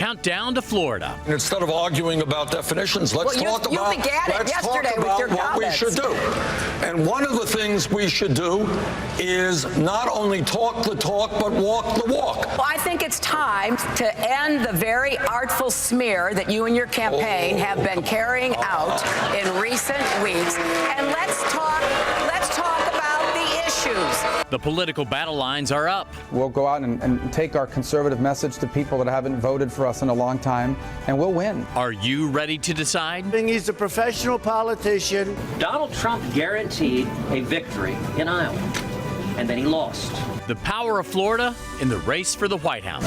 Countdown to Florida. Instead of arguing about definitions, let's talk about what we should do. And one of the things we should do is not only talk the talk, but walk the walk. Well, I think it's time to end the very artful smear that you and your campaign have been carrying out in recent weeks. And let's talk about the issues. The political battle lines are up. We'll go out and take our conservative message to people that haven't voted for us in a long time, and we'll win. Are you ready to decide? He's a professional politician. Donald Trump guaranteed a victory in Iowa, and then he lost. The power of Florida in the race for the White House.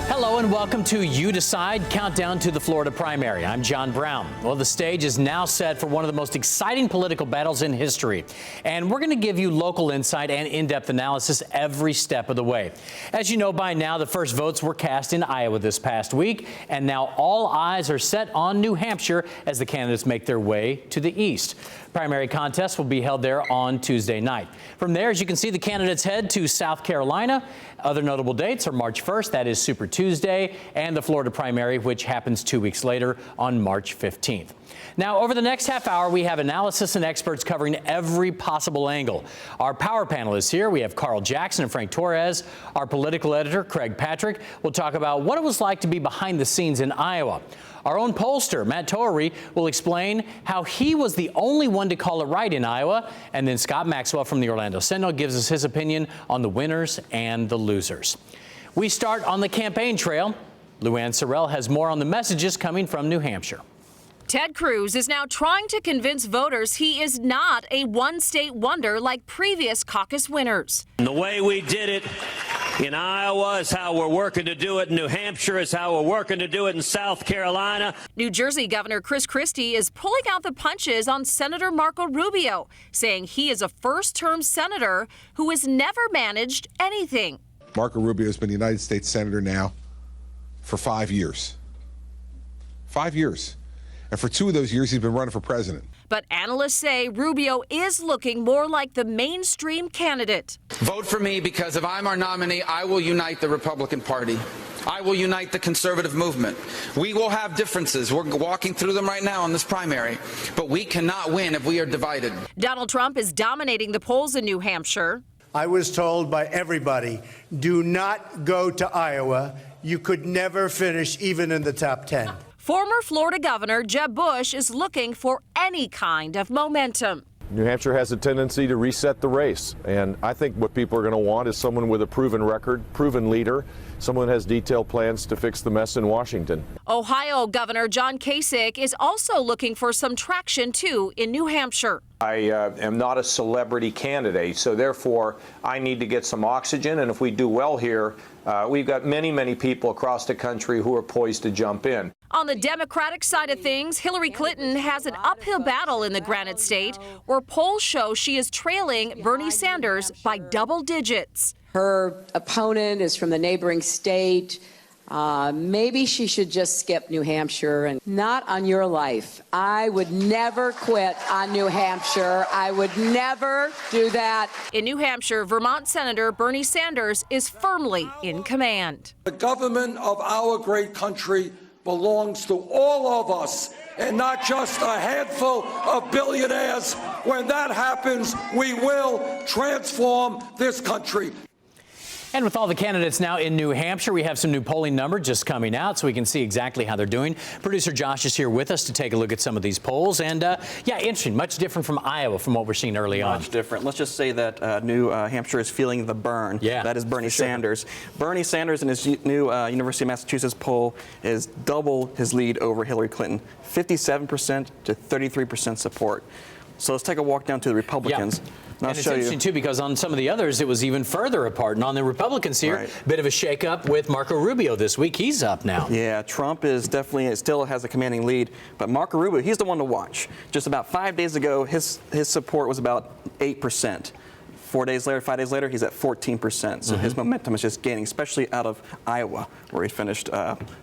Hello and welcome to You Decide, Countdown to the Florida primary. I'm John Brown. Well, the stage is now set for one of the most exciting political battles in history. And we're going to give you local insight and in-depth analysis every step of the way. As you know by now, the first votes were cast in Iowa this past week, and now all eyes are set on New Hampshire as the candidates make their way to the east. Primary contests will be held there on Tuesday night. From there, as you can see, the candidates head to South Carolina. Other notable dates are March 1st, that is Super Tuesday, and the Florida primary, which happens 2 weeks later on March 15th. Now, over the next half hour, we have analysis and experts covering every possible angle. Our power panel is here. We have Carl Jackson and Frank Torres. Our political editor, Craig Patrick, will talk about what it was like to be behind the scenes in Iowa. Our own pollster, Matt Towery, will explain how he was the only one to call it right in Iowa. And then Scott Maxwell from the Orlando Sentinel gives us his opinion on the winners and the losers. We start on the campaign trail. Luann Sorrell has more on the messages coming from New Hampshire. Ted Cruz is now trying to convince voters he is not a one-state wonder like previous caucus winners. And the way we did it in Iowa is how we're working to do it in New Hampshire, is how we're working to do it in South Carolina. New Jersey Governor Chris Christie is pulling out the punches on Senator Marco Rubio, saying he is a first-term senator who has never managed anything. Marco Rubio has been a United States Senator now for 5 years. 5 years. And for 2 of those years, he's been running for president. But analysts say Rubio is looking more like the mainstream candidate. Vote for me, because if I'm our nominee, I will unite the Republican Party. I will unite the conservative movement. We will have differences. We're walking through them right now in this primary. But we cannot win if we are divided. Donald Trump is dominating the polls in New Hampshire. I was told by everybody, do not go to Iowa. You could never finish even in the top 10. Former Florida Governor Jeb Bush is looking for any kind of momentum. New Hampshire has a tendency to reset the race, and I think what people are going to want is someone with a proven record, proven leader, someone who has detailed plans to fix the mess in Washington. Ohio Governor John Kasich is also looking for some traction, too, in New Hampshire. I am not a celebrity candidate, so therefore I need to get some oxygen, and if we do well here, we've got many people across the country who are poised to jump in. On the Democratic side of things, Hillary Clinton has an uphill battle in the Granite State, where polls show she is trailing Bernie Sanders by double digits. Her opponent is from the neighboring state. Maybe she should just skip New Hampshire. And not on your life. I would never quit on New Hampshire. I would never do that. In New Hampshire, Vermont Senator Bernie Sanders is firmly in command. The government of our great country belongs to all of us, and not just a handful of billionaires. When that happens, we will transform this country. And with all the candidates now in New Hampshire, we have some new polling numbers just coming out so we can see exactly how they're doing. Producer Josh is here with us to take a look at some of these polls. And yeah, interesting, much different from Iowa from what we're seeing early on. Much different. Let's just say that New Hampshire is feeling the burn. Yeah, that is Bernie Sanders. Bernie Sanders in his new University of Massachusetts poll is double his lead over Hillary Clinton, 57% to 33% support. So let's take a walk down to the Republicans. Yeah. And it's interesting, too, because on some of the others, it was even further apart. And on the Republicans here, bit of a shakeup with Marco Rubio this week. He's up now. Yeah, Trump is definitely still has a commanding lead. But Marco Rubio, he's the one to watch. Just about 5 days ago, his support was about 8%. 5 days later, he's at 14%. So his momentum is just gaining, especially out of Iowa, where he finished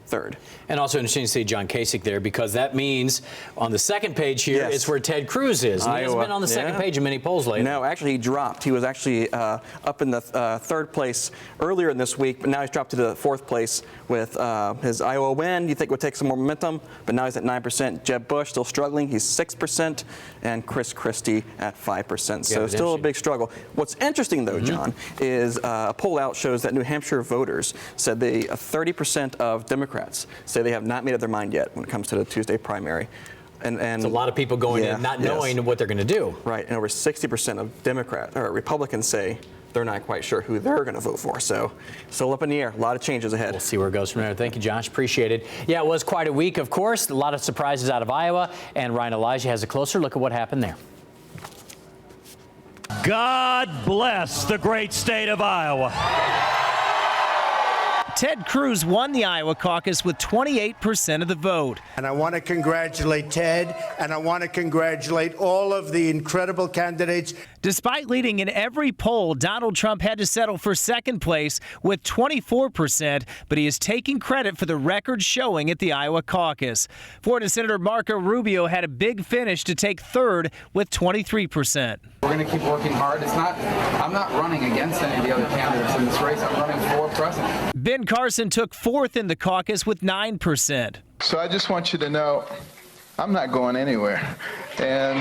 third. And also interesting to see John Kasich there, because that means on the second page here, it's where Ted Cruz is. And he hasn't been on the second page in many polls lately. No, actually, he dropped. He was actually up in the third place earlier in this week, but now he's dropped to the fourth place with his Iowa win. You think would take some more momentum, but now he's at 9%. Jeb Bush still struggling. He's 6%, and Chris Christie at 5%. So still a big struggle. What's interesting, though, John, is a poll out shows that New Hampshire voters said 30% of Democrats say they have not made up their mind yet when it comes to the Tuesday primary. And it's a lot of people going in not knowing what they're going to do. Right, and over 60% of Republicans say they're not quite sure who they're going to vote for. So still up in the air. A lot of changes ahead. We'll see where it goes from there. Thank you, Josh. Appreciate it. Yeah, it was quite a week, of course. A lot of surprises out of Iowa. And Ryan Elijah has a closer look at what happened there. God bless the great state of Iowa. Ted Cruz won the Iowa caucus with 28% of the vote. And I want to congratulate Ted, and I want to congratulate all of the incredible candidates. Despite leading in every poll, Donald Trump had to settle for second place with 24%, but he is taking credit for the record showing at the Iowa caucus. Florida Senator Marco Rubio had a big finish to take third with 23%. We're going to keep working hard. I'm not running against any of the other candidates in this race. I'm running for president. Ben Carson took fourth in the caucus with 9%. So I just want you to know I'm not going anywhere. And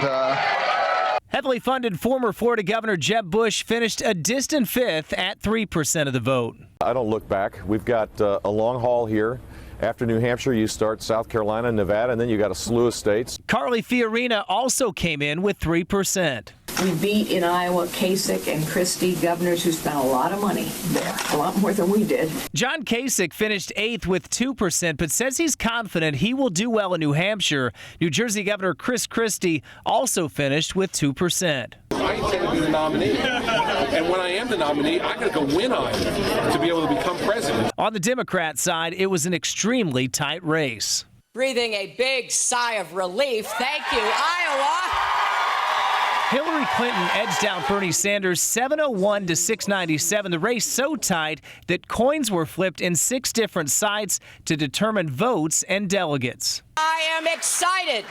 heavily funded former Florida Governor Jeb Bush finished a distant fifth at 3% of the vote. I don't look back. We've got a long haul here. After New Hampshire, you start South Carolina, Nevada, and then you got a slew of states. Carly Fiorina also came in with 3%. We beat in Iowa Kasich and Christie, governors who spent a lot of money there, a lot more than we did. John Kasich finished 8th with 2%, but says he's confident he will do well in New Hampshire. New Jersey Governor Chris Christie also finished with 2%. I intend to be the nominee. And when I am the nominee, I got to go win Iowa to be able to become president. On the Democrat side, it was an extremely tight race. Breathing a big sigh of relief. Thank you, Iowa. Hillary Clinton edged out Bernie Sanders 701 to 697. The race so tight that coins were flipped in 6 different sites to determine votes and delegates. I am excited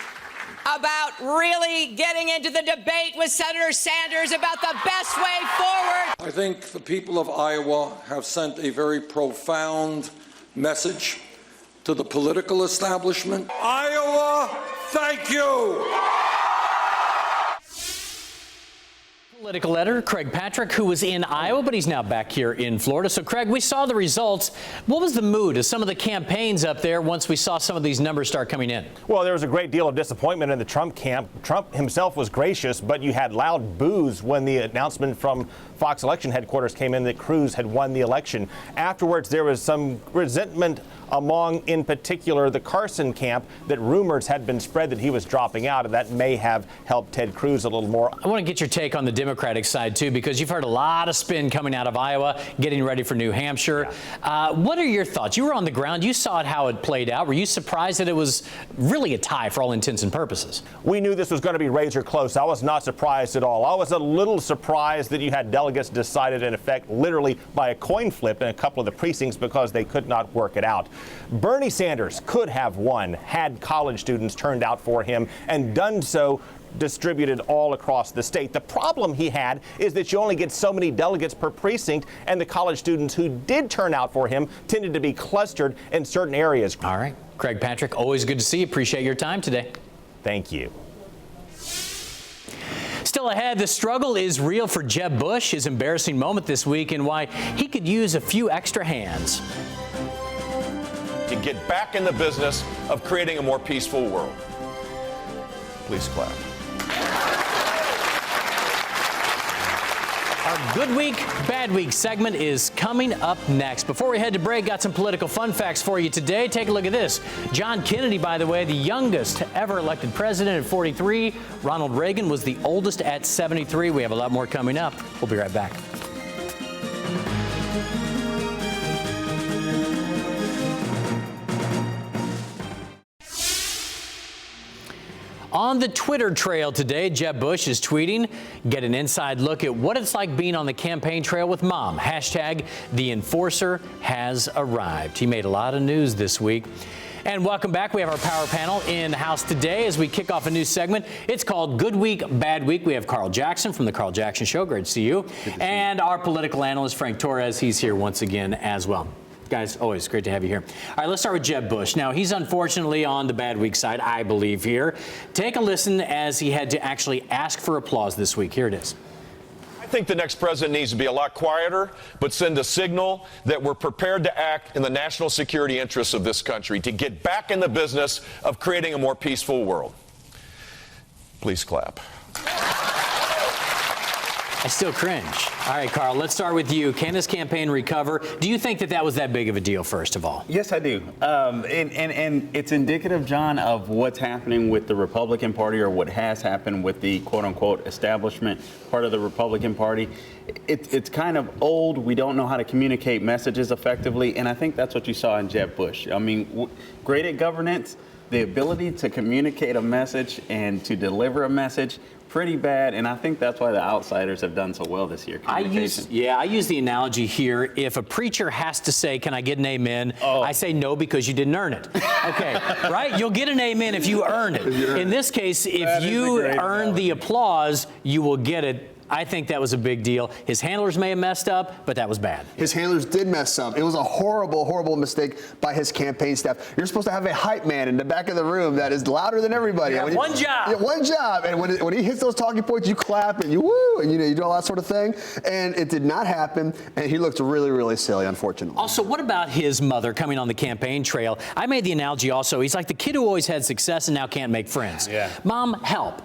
about really getting into the debate with Senator Sanders about the best way forward. I think the people of Iowa have sent a very profound message to the political establishment. Iowa, thank you. Political editor Craig Patrick, who was in Iowa, but he's now back here in Florida. So, Craig, we saw the results. What was the mood of some of the campaigns up there once we saw some of these numbers start coming in? Well, there was a great deal of disappointment in the Trump camp. Trump himself was gracious, but you had loud boos when the announcement from Fox election headquarters came in that Cruz had won the election. Afterwards, there was some resentment among, in particular, the Carson camp, that rumors had been spread that he was dropping out, and that may have helped Ted Cruz a little more. I want to get your take on the Democratic side, too, because you've heard a lot of spin coming out of Iowa, getting ready for New Hampshire. What are your thoughts? You were on the ground. You saw it, how it played out. Were you surprised that it was really a tie for all intents and purposes? We knew this was going to be razor close. I was not surprised at all. I was a little surprised that you had delegates decided, in effect, literally by a coin flip in a couple of the precincts because they could not work it out. Bernie Sanders could have won had college students turned out for him and done so distributed all across the state. The problem he had is that you only get so many delegates per precinct, and the college students who did turn out for him tended to be clustered in certain areas. All right. Craig Patrick, always good to see you. Appreciate your time today. Thank you. Still ahead, the struggle is real for Jeb Bush, his embarrassing moment this week, and why he could use a few extra hands to get back in the business of creating a more peaceful world. Please clap. Our Good Week, Bad Week segment is coming up next. Before we head to break, got some political fun facts for you today. Take a look at this. John Kennedy, by the way, the youngest ever elected president at 43. Ronald Reagan was the oldest at 73. We have a lot more coming up. We'll be right back. On the Twitter trail today, Jeb Bush is tweeting, get an inside look at what it's like being on the campaign trail with mom. Hashtag the enforcer has arrived. He made a lot of news this week. And welcome back. We have our power panel in the house today as we kick off a new segment. It's called Good Week, Bad Week. We have Carl Jackson from The Carl Jackson Show. Great to see you. And our political analyst, Frank Torres. He's here once again as well. Guys, always great to have you here. All right, let's start with Jeb Bush. Now, he's unfortunately on the bad week side, I believe, here. Take a listen as he had to actually ask for applause this week. Here it is. I think the next president needs to be a lot quieter, but send a signal that we're prepared to act in the national security interests of this country, to get back in the business of creating a more peaceful world. Please clap. I still cringe. All right, Carl, let's start with you. Can this campaign recover? Do you think that that was that big of a deal, first of all? Yes, I do. And it's indicative, John, of what's happening with the Republican Party, or what has happened with the quote-unquote establishment part of the Republican Party. It's kind of old. We don't know how to communicate messages effectively, and I think that's what you saw in Jeb Bush. I mean, great at governance, the ability to communicate a message and to deliver a message, pretty bad, and I think that's why the outsiders have done so well this year. I use the analogy here. If a preacher has to say, can I get an amen? I say no, because you didn't earn it. Okay, right? You'll get an amen if you earn it. In this case, if you earn the applause, you will get it. I think that was a big deal. His handlers may have messed up, but that was bad. His handlers did mess up. It was a horrible, horrible mistake by his campaign staff. You're supposed to have a hype man in the back of the room that is louder than everybody. Yeah, one job. Yeah, one job. And when he hits those talking points, you clap and you woo, and you do all that sort of thing. And it did not happen. And he looked really, really silly, unfortunately. Also, what about his mother coming on the campaign trail? I made the analogy also. He's like the kid who always had success and now can't make friends. Yeah. Mom, help.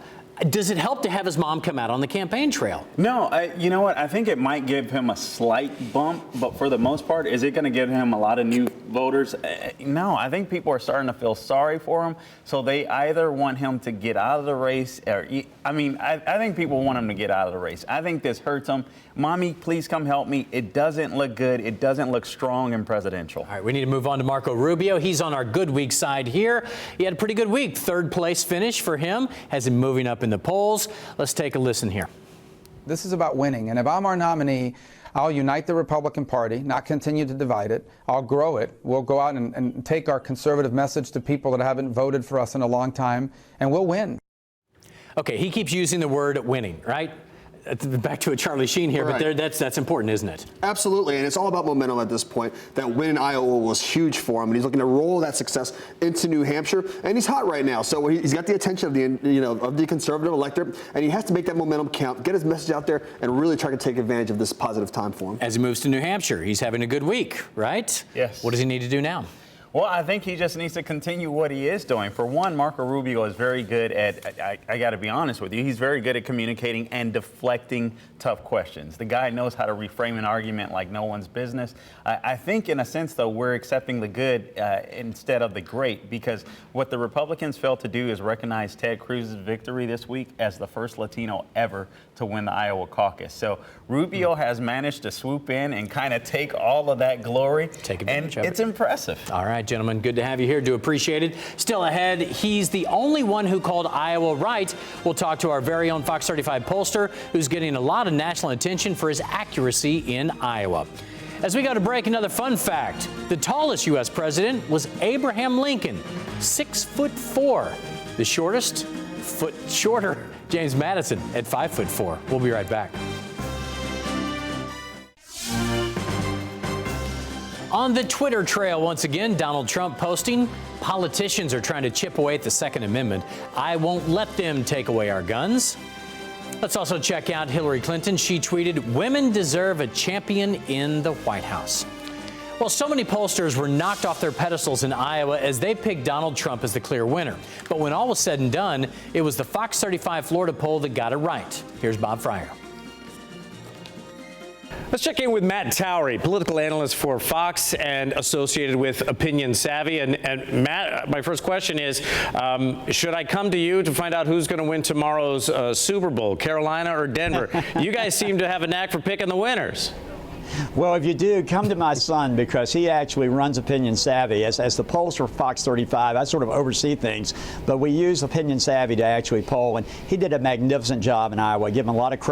Does it help to have his mom come out on the campaign trail? No, you know what? I think it might give him a slight bump, but for the most part, is it going to give him a lot of new voters? No, I think people are starting to feel sorry for him, so they either want him to get out of the race, or, I think people want him to get out of the race. I think this hurts him. Mommy, please come help me. It doesn't look good. It doesn't look strong and presidential. All right, we need to move on to Marco Rubio. He's on our good week side here. He had a pretty good week. Third place finish for him, has him moving up in the polls. Let's take a listen here. This is about winning, and if I'm our nominee, I'll unite the Republican Party, not continue to divide it. I'll grow it. We'll go out and take our conservative message to people that haven't voted for us in a long time, and we'll win. Okay, he keeps using the word winning, right? Back to a Charlie Sheen here, Right. but that's important, isn't it? Absolutely, and it's all about momentum at this point. That win in Iowa was huge for him, and he's looking to roll that success into New Hampshire, and he's hot right now. So he's got the attention of the conservative electorate, and he has to make that momentum count, get his message out there, and really try to take advantage of this positive time for him. As he moves to New Hampshire, he's having a good week, right? Yes. What does he need to do now? Well, I think he just needs to continue what he is doing. For one, Marco Rubio is very good at, I got to be honest with you, he's very good at communicating and deflecting tough questions. The guy knows how to reframe an argument like no one's business. I think, in a sense, though, we're accepting the good instead of the great, because what the Republicans failed to do is recognize Ted Cruz's victory this week as the first Latino ever to win the Iowa caucus. So Rubio has managed to swoop in and kind of take all of that glory. Take advantage of it. It's impressive. All right, gentlemen, good to have you here. Do appreciate it. Still ahead, he's the only one who called Iowa right. We'll talk to our very own Fox 35 pollster, who's getting a lot of national attention for his accuracy in Iowa. As we go to break, another fun fact. The tallest U.S. president was Abraham Lincoln, 6'4". The shortest, foot shorter, James Madison at 5'4". We'll be right back. On the Twitter trail, once again, Donald Trump posting, politicians are trying to chip away at the Second Amendment. I won't let them take away our guns. Let's also check out Hillary Clinton. She tweeted, women deserve a champion in the White House. Well, so many pollsters were knocked off their pedestals in Iowa as they picked Donald Trump as the clear winner. But when all was said and done, it was the Fox 35 Florida poll that got it right. Here's Bob Fryer. Let's check in with Matt Towery, political analyst for Fox and associated with Opinion Savvy. And Matt, my first question is, should I come to you to find out who's going to win tomorrow's Super Bowl, Carolina or Denver? You guys seem to have a knack for picking the winners. Well, if you do, come to my son, because he actually runs Opinion Savvy. As the polls for Fox 35, I sort of oversee things, but we use Opinion Savvy to actually poll, and he did a magnificent job in Iowa. Give him a lot of credit.